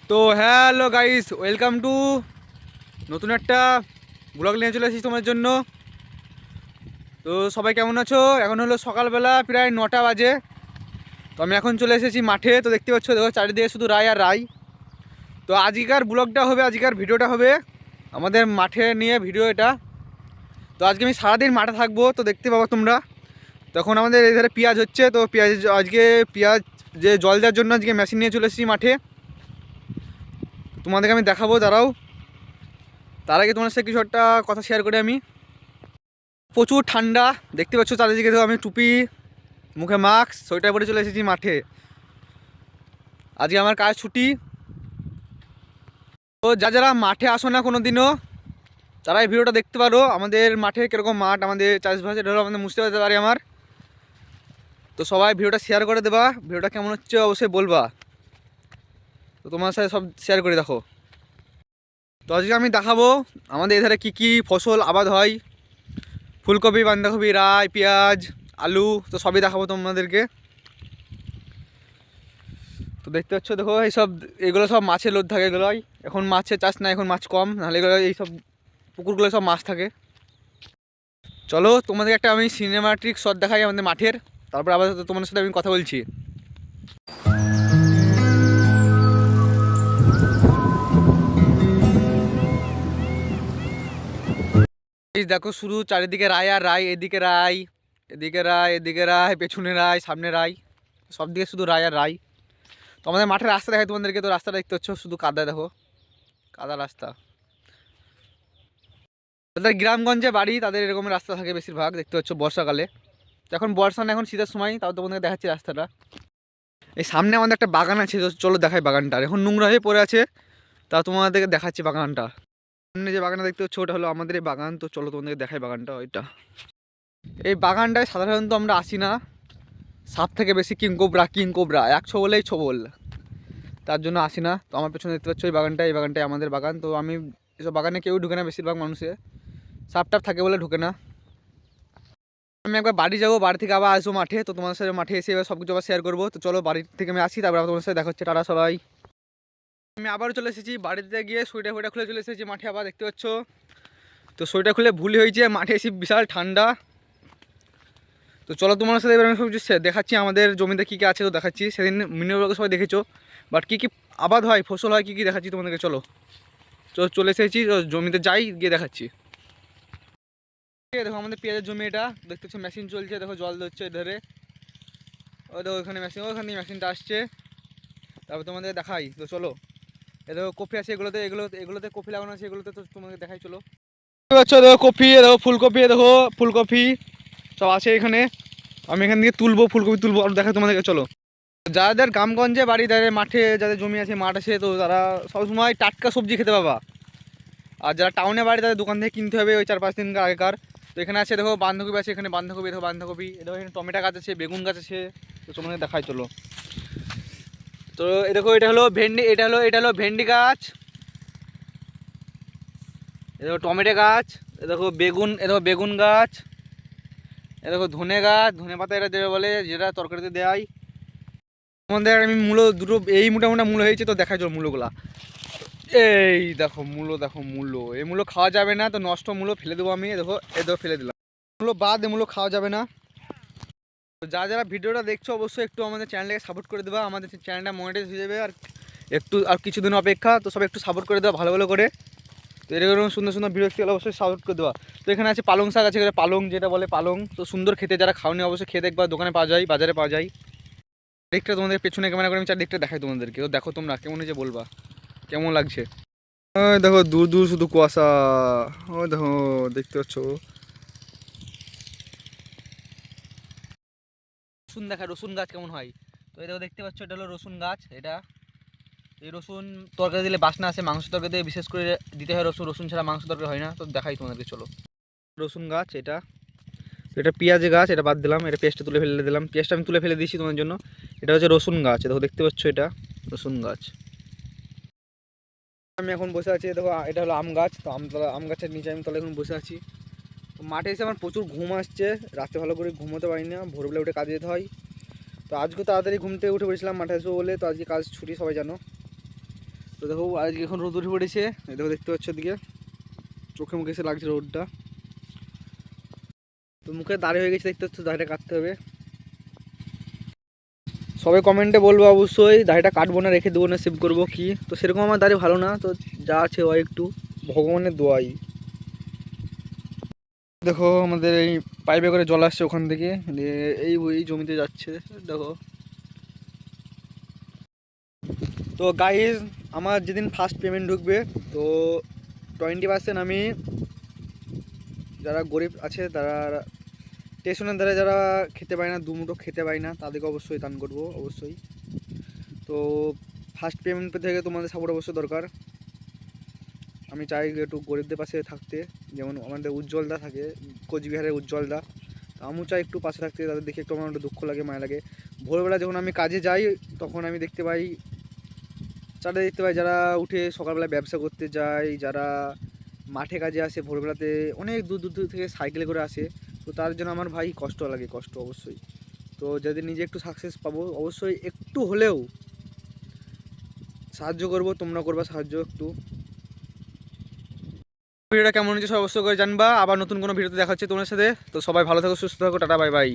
তো hello guys, welcome to নতুন একটা ব্লগ নিয়ে চলে এসেছি তোমার জন্য। তো সবাই কেমন আছো? এখন হলো সকালবেলা প্রায় 9টা বাজে। তো আমি এখন চলে এসেছি মাঠে। তো দেখতে পাচ্ছ, দেখো চারিদিকে শুধু রায় আর রায়। তো আজকের ব্লগটা হবে, আজকের ভিডিওটা হবে আমাদের মাঠে নিয়ে ভিডিও এটা। তো আজকে আমি সারাদিন মাঠে থাকবো, তো দেখতে পাবো তোমরা। তখন আমাদের এধারে পেঁয়াজ হচ্ছে, তো পেঁয়াজ আজকে পেঁয়াজ যে জল দেওয়ার জন্য আজকে মেশিন নিয়ে চলে এসেছি মাঠে। তোমাদেরকে আমি দেখাবো, দাঁড়াও। তার আগে তোমার সাথে কিছু একটা কথা শেয়ার করি আমি। প্রচুর ঠান্ডা, দেখতে পাচ্ছ চারিদিকে। তো আমি টুপি, মুখে মাস্ক, সোয়েটার পরে চলে এসেছি মাঠে। আজকে আমার কাজ ছুটি। তো যারা মাঠে আসো না কোনো দিনও, তারা এই ভিডিওটা দেখতে পারো। আমাদের মাঠে কীরকম মাঠ, আমাদের চাষবাসের হলো আমাদের বুঝতে পারতে পারি আমার। তো সবাই ভিডিওটা শেয়ার করে দেবা। ভিডিওটা কেমন হচ্ছে অবশ্যই বলবা। তো তোমার সাথে সব শেয়ার করে দেখো। তো আজকে আমি দেখাবো আমাদের এধারে কী কী ফসল আবাদ হয়। ফুলকপি, বাঁধাকপি, রাই, পেঁয়াজ, আলু, তো সবই দেখাবো তোমাদেরকে। তো দেখতে পাচ্ছ, দেখো এইসব, এগুলো সব মাছের লোড থাকে এগুলোই। এখন মাছের চাষ না, এখন মাছ কম, নাহলে এগুলো এইসব পুকুরগুলো সব মাছ থাকে। চলো তোমাদের একটা আমি সিনেমাটিক শট দেখাই আমাদের মাঠের, তারপর আবার তোমাদের সাথে আমি কথা বলছি। এই দেখো শুধু চারিদিকে রায় আর রায়, এদিকে রায়, এদিকে রায়, এদিকে রায়, পেছনে রায়, সামনে রায়, সব দিকে শুধু রায় আর রায়। তো আমাদের মাঠের রাস্তা দেখাই তোমাদেরকে। তো রাস্তাটা দেখতে পাচ্ছ শুধু কাদা, দেখো কাদা রাস্তা। যাদের গ্রামগঞ্জে বাড়ি তাদের এরকম রাস্তা থাকে বেশিরভাগ, দেখতে পাচ্ছ বর্ষাকালে। এখন বর্ষা না, এখন শীতের সময়, তাও তোমাদেরকে দেখাচ্ছি রাস্তাটা। এই সামনে আমাদের একটা বাগান আছে, তো চলো দেখাই বাগানটা। এখন নোংরা হয়ে পড়ে আছে, তা তোমাদেরকে দেখাচ্ছি বাগানটা। সামনে যে বাগানটা দেখতে পাচ্ছ ওটা হলো আমাদের এই বাগান। তো চলো তোমাদেরকে দেখাই বাগানটা। ওইটা, এই বাগানটায় সাধারণত আমরা আসি না। সাপ থেকে বেশি কিং কোবরা এক ছোবলেই ছোবল, তার জন্য আসি না। তো আমার পেছনে দেখতে পাচ্ছ এই বাগানটাই আমাদের বাগান। তো আমি এসব বাগানে কেউ ঢুকে না, বেশিরভাগ মানুষে সাপ টাপ থাকে বলে ঢুকে না। আমি একবার বাড়ি যাবো, বাড়ি থেকে আবার আসবো মাঠে। তো তোমার সাথে মাঠে এসে এবার সব কিছু আবার শেয়ার করবো। তো চলো বাড়ি থেকে আমি আসি, তারপর তোমার সাথে দেখা হচ্ছে। টাটা সবাই। আমি আবারও চলে এসেছি বাড়িতে, গিয়ে সোয়েটার খুলে চলে এসেছি মাঠে আবার, দেখতে পাচ্ছ। তো সোয়েটার খুলে ভুলই হয়েছে, মাঠে এসে বিশাল ঠান্ডা। তো চলো তোমার সাথে এবার আমি সব কিছু দেখাচ্ছি, আমাদের জমিতে কী কী আছে তো দেখাচ্ছি। সেদিন মিনিমাম সবাই দেখেছো, বাট কী কী আবাদ হয়, ফসল হয়, কী কী দেখাচ্ছি তোমাদেরকে। চলো চলে এসেছি, জমিতে যাই, গিয়ে দেখাচ্ছি। দেখো আমাদের পেঁয়াজের জমি এটা, দেখতে পাচ্ছ মেশিন চলছে, দেখো জল দিচ্ছে ধরে। ও দেখো ওখানে মেশিন, ওখান থেকে মেশিনটা আসছে। তারপর তোমাদের দেখাই। তো চলো, এ দেখো কপি আছে, এগুলোতে কপি লাগানো আছে, এগুলোতে তো তোমাদের দেখাই। চলো দেখো কপি, দেখো ফুলকপি, দেখো ফুলকপি সব আছে এখানে। আমি এখান থেকে তুলবো, ফুলকপি তুলবো আর দেখাই তোমাদেরকে। চলো, যাদের গ্রামগঞ্জে বাড়ি, যাদের মাঠে, যাদের জমি আছে, মাঠ আছে, তো তারা সবসময় টাটকা সবজি খেতে পাবা। আর যারা টাউনে বাড়ি, তাদের দোকান থেকে কিনতে হবে ওই 4-5 দিন আগেকার। তো এখানে আছে দেখো বাঁধাকপি আছে, এখানে বাঁধাকপি, দেখো বাঁধাকপি, দেখো এখানে টমেটো গাছ আছে, বেগুন গাছ আছে। তো তোমাদের দেখাই চলো। তো এই দেখো এটা হলো ভেন্ডি, এটা হলো ভেন্ডি গাছ, এ দেখো টমেটো গাছ, এ দেখো বেগুন, এ দেখো বেগুন গাছ, এ দেখো ধনে গাছ, ধনে পাতা এটা যেটা বলে, যেটা তরকারিতে দেয়। আমাদের আমি মূলো দুটো, এই মোটামুটি মূলো হয়েছে, তো দেখাই চলো মূলোগুলা। এই দেখো মূলো, দেখো মূলো, এই মূলো খাওয়া যাবে না, তো নষ্ট মূলো ফেলে দেবো আমি। দেখো এ দেখো ফেলে দিলাম মূলো, বাদ এ মূলো খাওয়া যাবে না। তো যারা ভিডিওটা দেখছো অবশ্যই একটু আমাদের চ্যানেলটাকে সাপোর্ট করে দেবা। আমাদের চ্যানেলটা মনিটাইজ হয়ে যাবে, আর কিছুদিন অপেক্ষা। তো সব একটু সাপোর্ট করে দেওয়া ভালো ভালো করে। তো এরকম সুন্দর সুন্দর ভিডিও দেখতে অবশ্যই সাপোর্ট করে দেওয়া। তো এখানে আছে পালং শাক আছে, পালং যেটা বলে পালং, তো সুন্দর খেতে। যারা খাওনি অবশ্যই খেয়ে দেখবা, দোকানে পাওয়া যায়, বাজারে পাওয়া যায়। দিকটা তোমাদের পেছনে ক্যামেরা করে আমি চারদিকটা দেখাই তোমাদেরকে। তো দেখো তোমরা কেমন হয়েছে বলবা, কেমন লাগছে। ওই দেখো দূর দূর শুধু কুয়াশা। ওই দেখো দেখতে পাচ্ছ রসুন, দেখা রসুন গাছ কেমন হয়। তো এই দেখো দেখতে পাচ্ছ, এটা হলো রসুন গাছ। এটা এই রসুন তরকারি দিলে বাসনা আসে, মাংস তরকারি দিয়ে বিশেষ করে দিতে হয় রসুন। রসুন ছাড়া মাংস তরকারি হয় না। তো দেখাই তোমাদেরকে চলো। রসুন গাছ এটা, তো এটা পেঁয়াজের গাছ, এটা বাদ দিলাম, এটা পেঁয়াজটা তুলে ফেলে দিলাম, পেঁয়াজটা আমি তুলে ফেলে দিয়েছি তোমার জন্য। এটা হচ্ছে রসুন গাছ, দেখো দেখতে পাচ্ছ, এটা রসুন গাছ। আমি এখন বসে আছি, দেখো এটা হলো আম গাছ। তো আম গাছের নিচে আমি তলে এখন বসে আছি। তো মাঠে এসে আমার প্রচুর ঘুম আসছে, রাতে ভালো করে ঘুমোতে পারি না, ভোরবেলা উঠে কাজে যেতে হয়। তো আজকে তাড়াতাড়ি ঘুম থেকে উঠে পড়েছিলাম মাঠে আসবো বলে। তো আজকে কাজ ছুটি, সবাই জানো। তো দেখো আজকে এখন রোদ উঠে পড়েছে, এই দেখো দেখতে পাচ্ছ দিকে চোখে মুখে এসে লাগছে রোদটা। তো মুখে দাড়ি হয়ে গেছে দেখতে পাচ্ছ, দাড়িটা কাটতে হবে। সবাই কমেন্টে বলবো অবশ্যই, দাড়িটা কাটবো না, রেখে দেবো না, সেভ করবো কি। তো সেরকম আমার দাড়ি ভালো না, তো যা আছে হয় একটু ভগবানের দোয়াই। দেখো আমাদের এই পাইপে করে জল আসছে ওখান থেকে, এই এই জমিতে যাচ্ছে দেখো। তো গাইজ আমার যেদিন ফার্স্ট পেমেন্ট ঢুকবে, তো 20% আমি যারা গরিব আছে, তারা স্টেশনের ধারে যারা খেতে পায় না, দুমুঠো খেতে পায় না, তাদেরকে অবশ্যই দান করবো অবশ্যই। তো ফার্স্ট পেমেন্ট পেতে গেলে তোমাদের সাপোর্ট অবশ্যই দরকার। আমি চাই একটু গরিবদের পাশে থাকতে, যেমন আমাদের উজ্জ্বলদা থাকে, কোচবিহারের উজ্জ্বলদা। তো আমিও চাই একটু পাশে থাকতে, তাদের দেখে একটু আমার একটু দুঃখ লাগে, মায়া লাগে। ভোরবেলা যখন আমি কাজে যাই, তখন আমি দেখতে পাই যারা উঠে সকালবেলা ব্যবসা করতে যায়, যারা মাঠে কাজে আসে ভোরবেলাতে, অনেক দূর দূর দূর থেকে সাইকেলে করে আসে। তো তার জন্য আমার ভাই কষ্ট লাগে, কষ্ট অবশ্যই। তো যদি নিজে একটু সাকসেস পাবো, অবশ্যই একটু হলেও সাহায্য করব, তোমরা করবা সাহায্য একটু। ভিডিওটা কেমন হচ্ছে সব অবশ্যই করে জানবা। আবার নতুন কোনো ভিডিওতে দেখা হচ্ছে তোমার সাথে। তো সবাই ভালো থাকো, সুস্থ থাকো, টাটা বাই বাই।